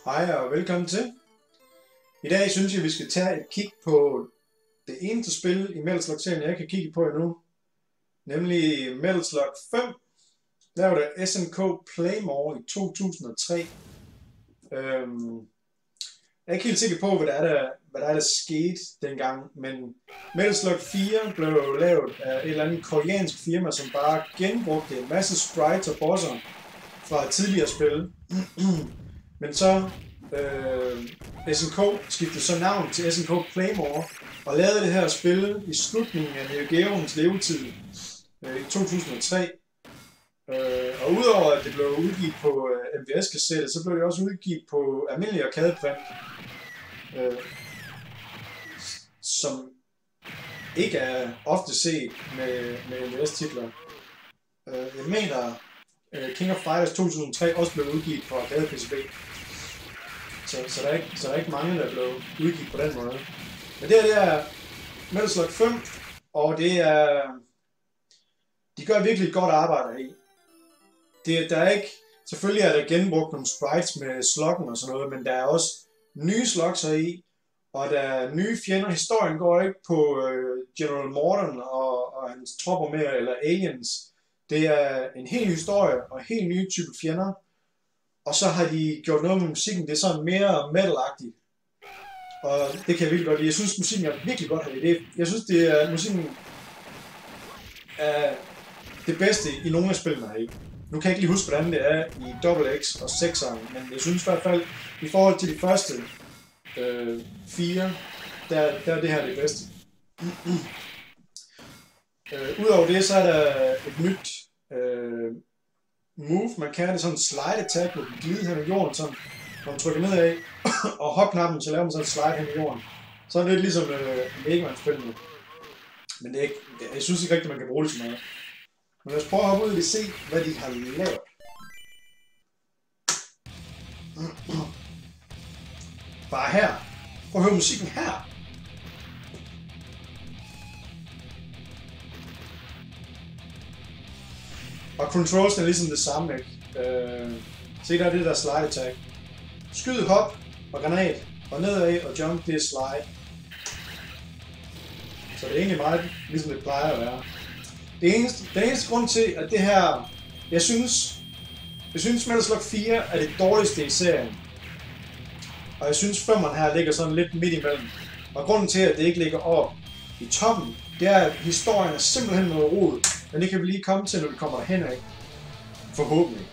Hej og velkommen til. I dag synes jeg, vi skal tage et kig på det eneste spil i Metal Slug-serien, jeg ikke har kigget på endnu. Nemlig Metal Slug 5, lavet af SNK Playmore i 2003. Jeg er ikke helt sikker på, hvad der skete dengang, men Metal Slug 4 blev lavet af et eller andet koreansk firma, som bare genbrugte en masse sprites og bosser fra et tidligere spil. Men så SNK skiftede så navn til SNK Playmore og lavede det her spil i slutningen af Neo Geoens levetid i 2003. Og udover at det blev udgivet på MVS-kassette, så blev det også udgivet på almindelig arcadeprint, som ikke er ofte set med MVS-titler. Jeg mener, King of Fighters 2003 også blev udgivet på arcade PCB. Så der er ikke mange, der blev udgivet på den måde. Men det er Metal Slug 5, og det er... De gør virkelig et godt arbejde i. Der er ikke... Selvfølgelig er der genbrugt nogle sprites med sluggen og sådan noget, men der er også nye slugs i, og der er nye fjender. Historien går ikke på General Morton og hans tropper med, eller aliens. Det er en helt ny historie og en helt ny type fjender. Og så har de gjort noget med musikken, det er sådan mere metal-agtigt. Og det kan jeg virkelig godt lide. Jeg synes, musikken er virkelig godt her. Jeg synes, musikken er det bedste i nogle af spillene her i. Nu kan jeg ikke lige huske, hvordan det er i XX og 6'eren, men jeg synes i hvert fald, i forhold til de første 4, der er det her det bedste. Udover det, så er der et nyt move, man kan det sådan en slide attack, hvor man glider hen i jorden, sådan, når man trykker nedad og hopknappen, så laver man sådan en slide hen i jorden. Så er det lidt ligesom Mega Man-spillene. Men det er ikke, jeg synes ikke rigtigt, man kan bruge det så meget. Men lad os prøve at hoppe ud og se, hvad de har lavet. Bare her. Prøv at høre musikken her. Og controls er ligesom det samme, ikke? Se, der er det der slide attack. Skyd, hop og granat, og nedad og jump, det er slide. Så det er egentlig meget ligesom det plejer at være. Den eneste grund til, at det her... Jeg synes Metal Slug 4 er det dårligste i serien. Og jeg synes 5'eren her ligger sådan lidt midt imellem. Og grunden til, at det ikke ligger op i toppen, det er, at historien er simpelthen noget rod. Men det kan vi lige komme til, når vi kommer derhen af. Forhåbentlig.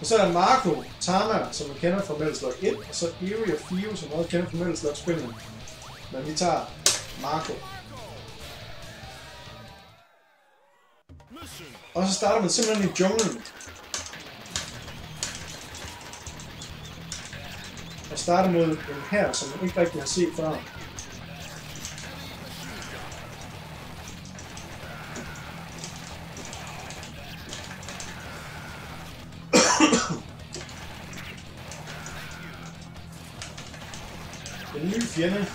Og så er der Marco Tama, som man kender fra Metal Slug 1, og så Eerie og Fio, som også kender fra Metal Slug spillene. Men vi tager Marco. Og så starter man simpelthen i junglen. Og starter mod en her, som man ikke rigtig har set før. En ny fjende.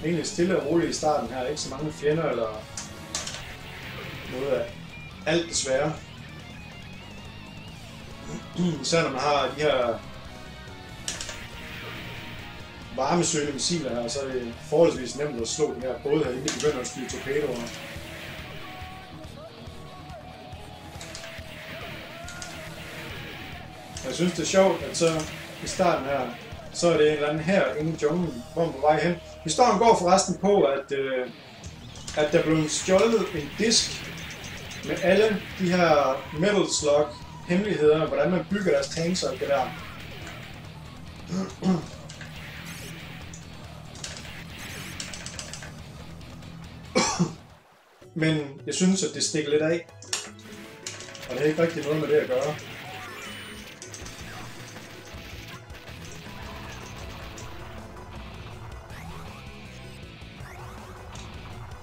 Egentlig stille og roligt i starten her, ikke så mange fjender eller noget af alt desværre. Især når man har de her varmesøgende missiler her, så er det forholdsvis nemt at slå de her både her, inden de begynder at skyde torpedoer. Jeg synes det er sjovt, at så i starten her, så er det en eller anden her inde i junglen, hvor man er på vej hen. Historien går forresten på, at der blev stjålet en disk med alle de her Metal Slug hemmeligheder, hvordan man bygger deres tanks og det der. Men jeg synes, at det stikker lidt af. Og det er ikke rigtig noget med det at gøre.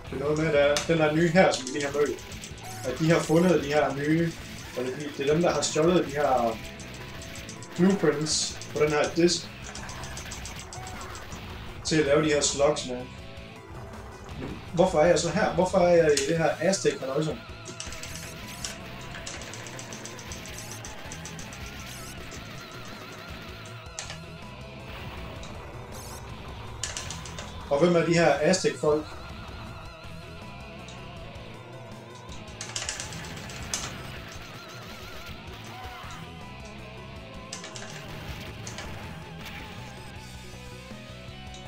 Det er noget med, at den der nye her, som vi lige har mødt. At de har fundet de her nye... Og det er dem, der har stjålet de her blueprints på den her disk. Til at lave de her slugs med. Men hvorfor er jeg så her? Hvorfor er jeg i det her Aztec-halløjse? Og hvem er de her Aztec-folk?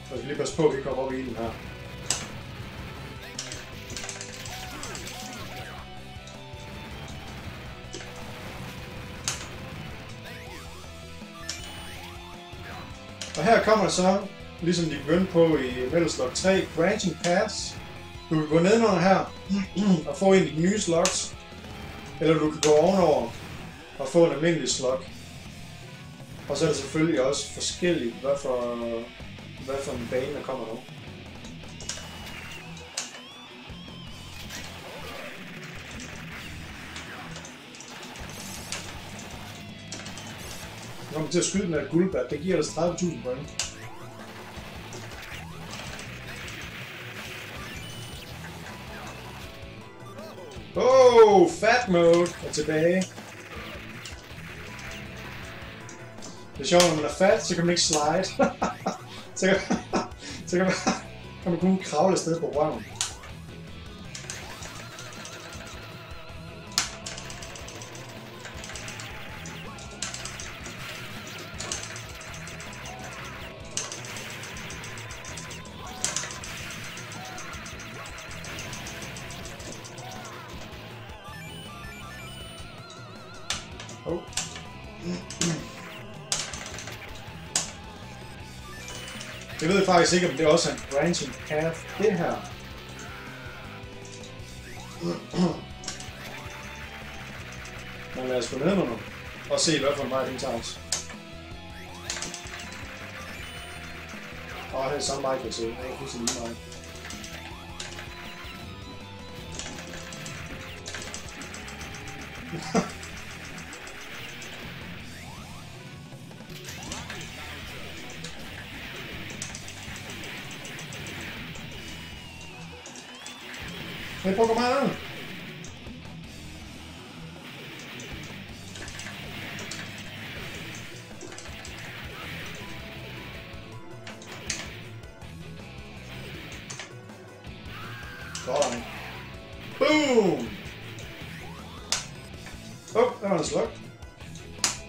Så vi lige passe på, at vi kommer op i den her. Og her kommer der så, ligesom de begyndte på i Metal Slug 3, Branching Paths. Du kan gå nedenunder her og få en af de nye slugs. Eller du kan gå ovenover og få en almindelig slug. Og så er det selvfølgelig også forskelligt, hvad for en bane der kommer nu. Nu kommer til at skyde med et guldbat, det giver ellers 30.000 point. Fat mode er tilbage. Det er sjovt, når man er fat, så kan man ikke slide. så kan man kun kravle afsted på røven. Jeg ved faktisk ikke, om det også er en branching path, det her. Men lad os gå ned nu og se, hvad for en vej den tager os. Og det er samme vej, kan jeg se. Det er fuldstændig lige meget. Hey Pokémon! Sådan. Boom! Der var en slug.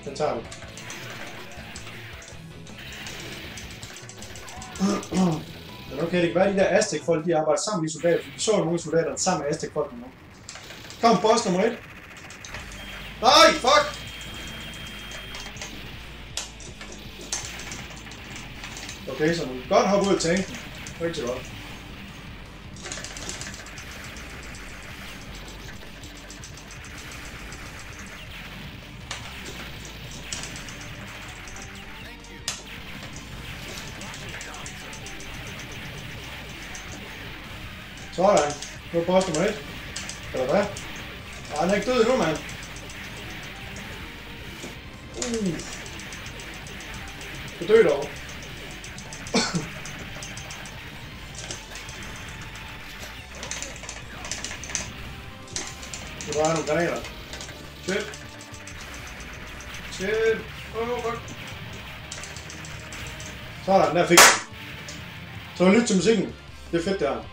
Den tager vi. Men okay, det kan være, at de der Aztec-folk, de arbejder sammen i soldater. Vi så nogle soldater sammen med Aztec-folk nu. Kom, boss nummer 1. Nej, fuck! Okay, så nu kan godt hoppe ud af tanken. Rigtig godt. Sådan. Nu er boss nummer 1. Eller hvad? Han er ikke død endnu, mand. Det død dog. Det var nogle granater. Shit. Shit. Fuck. Sådan, der fik jeg. Så lyt til musikken. Det er fedt, det her.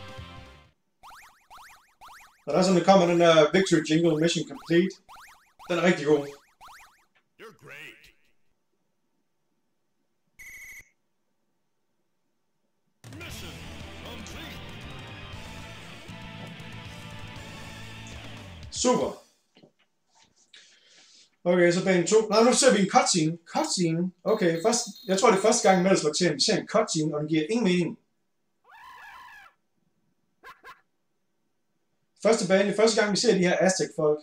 Og der er sådan, der kommer den der Victory Jingle Mission Complete. Den er rigtig god. Super. Okay, så bane 2. Nej, nu ser vi en cutscene. Cutscene? Okay, først, jeg tror det er første gang med Metal Slug til, at vi ser en cutscene, og den giver ingen mening. Første gang vi ser de her Aztec-folk.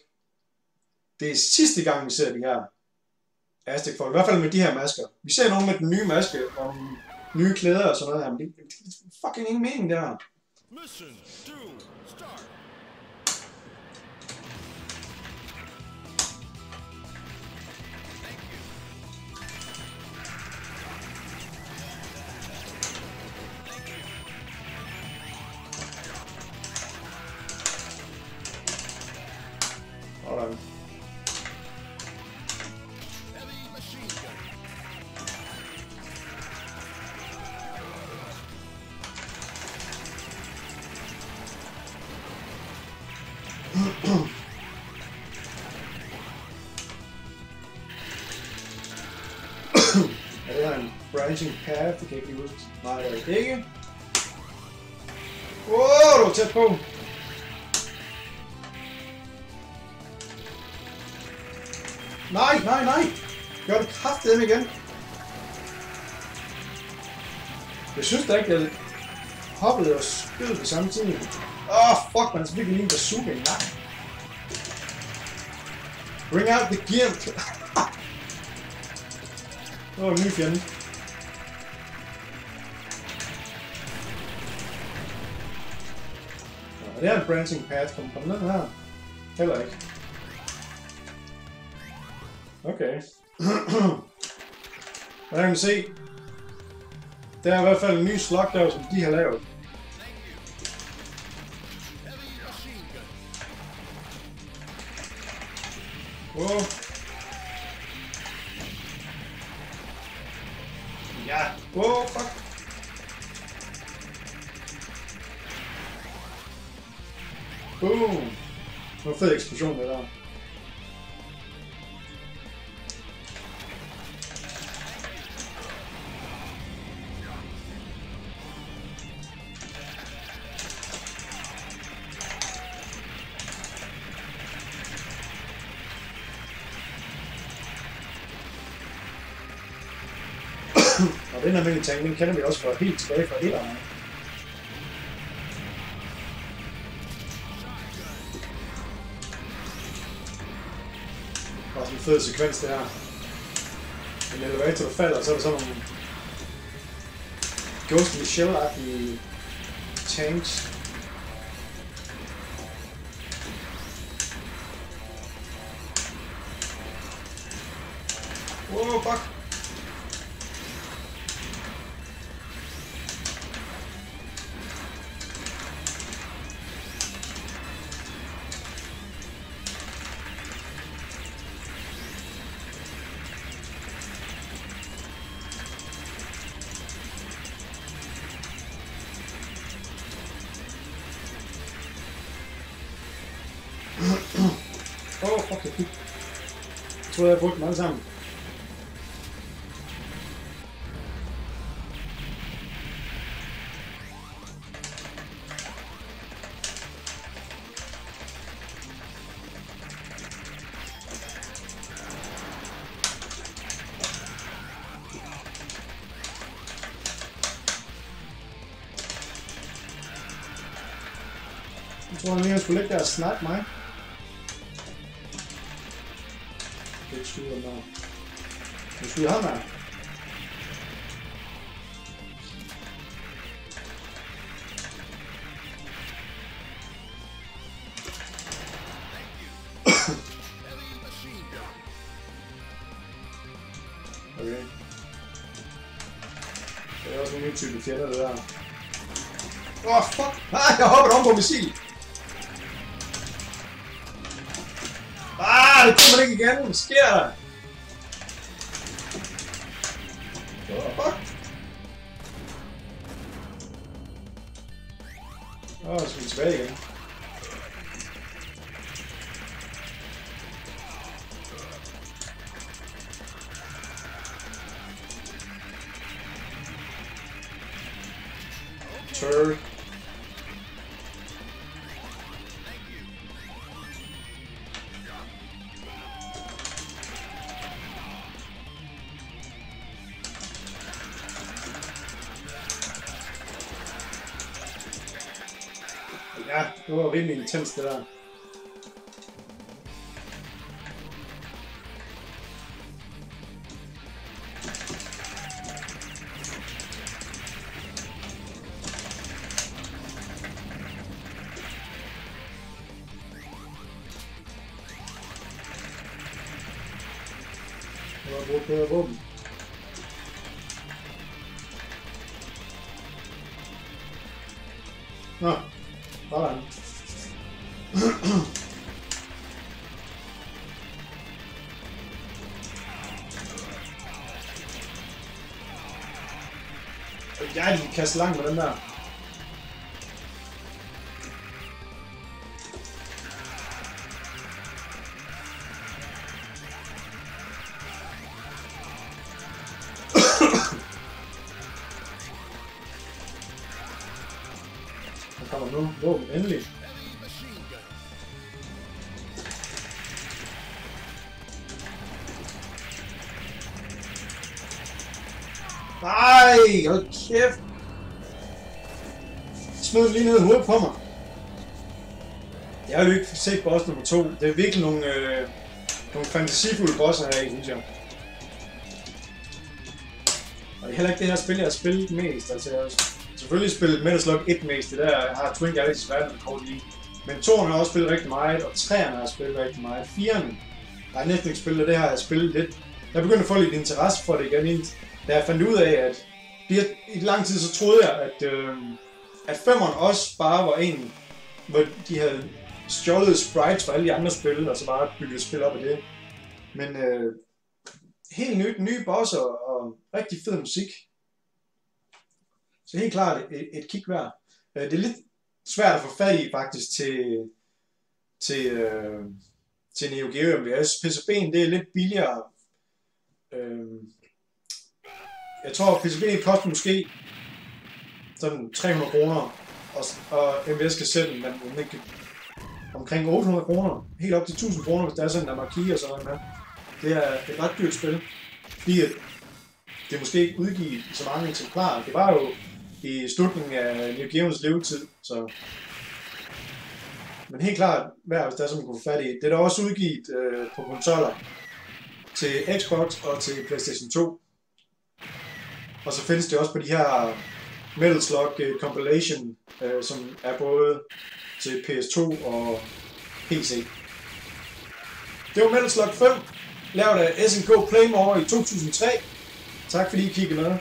Det er sidste gang vi ser de her Aztec-folk. I hvert fald med de her masker. Vi ser nogen med den nye maske og nye klæder og sådan noget her. Men det er fucking ingen mening der her. Mission 2, start. Alright. Heavy machine gun. Er det her en branching path? Det kan jeg ikke huske. Nej, det er det ikke. Wow, du var tæt på. Nej, nej, nej! Gør det kraftedeme igen. Jeg synes da ikke, at jeg hoppede og skød på samme tid. Fuck, man er virkelig lige en bazooka i nakken. Bring out the gimp! Det var en ny fjende. Det er en branching path. Kom ned her. Heller ikke. Okay. Der kan man se. Der er i hvert fald en ny slug der, som de har lavet. Wow. Ja. Wow, fuck. Boom. Det var en fed eksplosion det der. Og den almindelige tank, den kender vi også fra helt tilbage fra etteren. Bare sådan en fed sekvens det her. En elevator der falder, og så er der sådan nogle Ghost in the Shell-agtige tanks. Wow, fuck! Fuck, jeg tror, jeg har brugt dem alle sammen. Jeg tror, han skulle ligge der og snakke mig. Det skyder mig. Nu skyder ham her. Okay. Det er også en ny type fjender, det der. Fuck! Nej, jeg hoppede om på missil! Det kommer ikke igen! Hvad sker der? Fuck! Så skal vi tilbage igen. Turd. Ja, det var rimelig intens det der. Jeg har brugt bedre våben. Nå, sådan. Ja, de kan kaste langt med den der. Der kommer nu våben endelig. Heavy machine gun. Nej, hold kæft. Smid lige ned i hovedet på mig. Jeg har jo ikke set boss nummer 2. Det er virkelig nogle fantasifulde bosser her i, synes jeg. Og det er heller ikke det her spil, jeg har spillet mest. Altså, jeg har selvfølgelig spillet Metal Slug 1 mest. Det der har Twin Galaxies verdenskort i. Men 2'eren har også spillet rigtig meget, og 3'eren har jeg spillet rigtig meget. 4'eren har jeg næsten ikke spillet, og det har jeg spillet lidt. Jeg begyndte at få lidt interesse for det igen, da jeg fandt ud af, at i lang tid så troede jeg, at 5'eren også bare var en, hvor de havde stjålet sprites fra alle de andre spil, og så bare bygget spil op af det. Men helt nyt, nye bosser og rigtig fed musik. Så helt klart et kig værd. Det er lidt svært at få fat i faktisk til Neo Geo MVS. PCB'en det er lidt billigere. Jeg tror PCB'en koster måske sådan 300 kroner, og MVS-kassetten den omkring 800 kroner, helt op til 1000 kroner, hvis der er sådan en marquee og sådan noget. Det er et ret dyrt spil, fordi det er måske ikke udgivet så mange eksemplarer. Det var jo i slutningen af Neo Geos levetid, så... Men helt klart værd, hvis der er sådan, man kunne få fat i. Det er da også udgivet på konsoller til Xbox og til PlayStation 2. Og så findes det også på de her Metal Slug Compilation, som er både til PS2 og PC. Det var Metal Slug 5, lavet af SNK Playmore i 2003. Tak fordi I kiggede med.